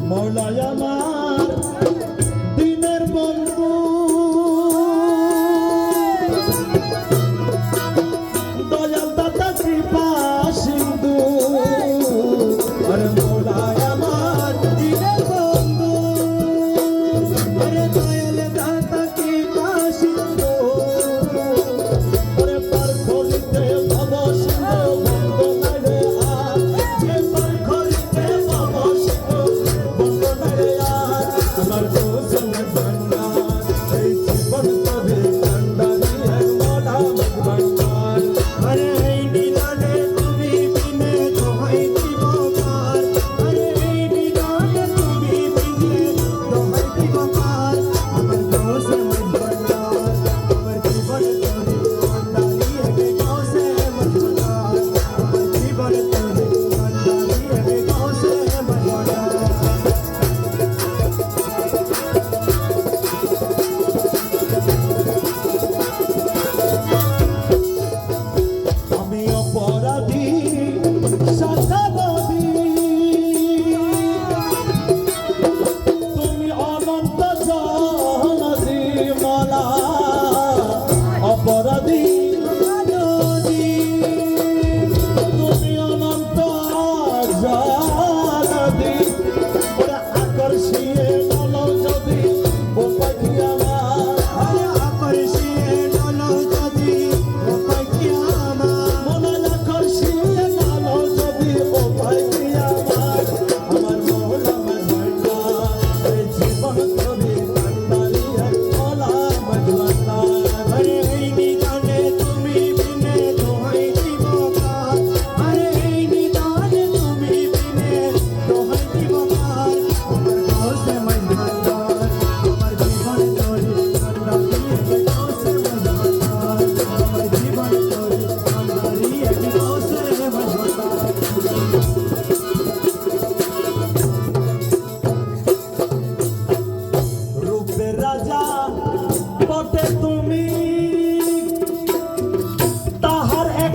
মৌলাই আমার দিনের বন্ধু দয়াল দাতা কৃপা সিন্ধু আরে মৌলাই আমার দিনের বন্ধু আরে দয়াল দাতা কৃপা সিন্ধু আরে পার খলিতে ভব সিন্ধু অপরাধী তুমি অনন্ত জানাদি ওরা আকর্ষিয়ে নলো যদি ও পাখি আমার আকর্ষিয়ে নলো যদি ও পাখি আমার মনে আকর্ষিয়ে নলো যদি ও পাখি আমার আমার মহলা মজনা এই জীবন তবে কান্দারি এক মহলা মজনা রাজা বটে তুমি তাহার এক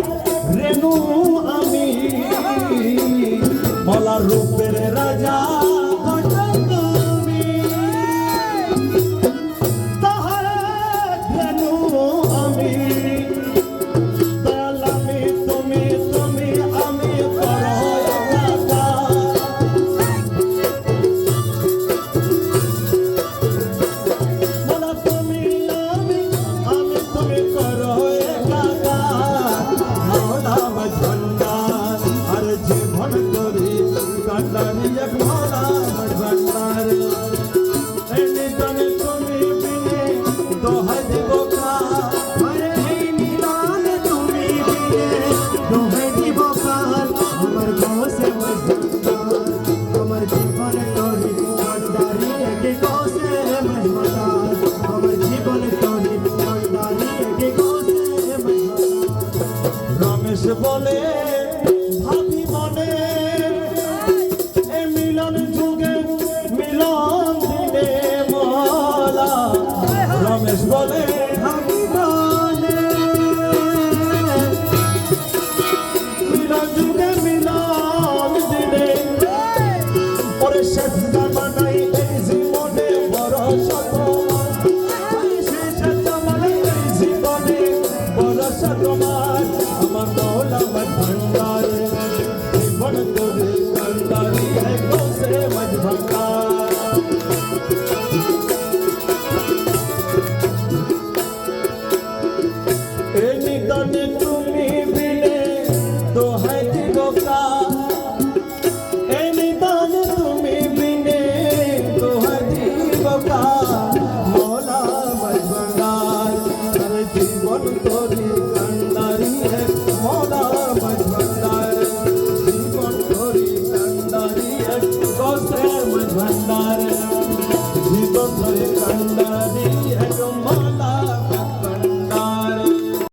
রেণু আমি মলা রূপের রাজা বটে তুমি তাহার এক রেণু আমি আমি তুমি তুমি আমি কান্দারি এক মহলা মজনার এনে জানে তুমি বিনে দোহাই দিব কা আরে এই নিদানে তুমি বিনে দোহাই দিব কা আমার গৌসে মজনার আমার জীবন তোরি কান্দারি এক গৌসে মজনার আমার জীবন তোরি কান্দারি এক গৌসে মজনার রমেশ বলে ভাবি মনে মিলন যুগে মিলন দিনে মলা রমেশ বলে মিলন যুগে মিলন দিনে পরে শেষ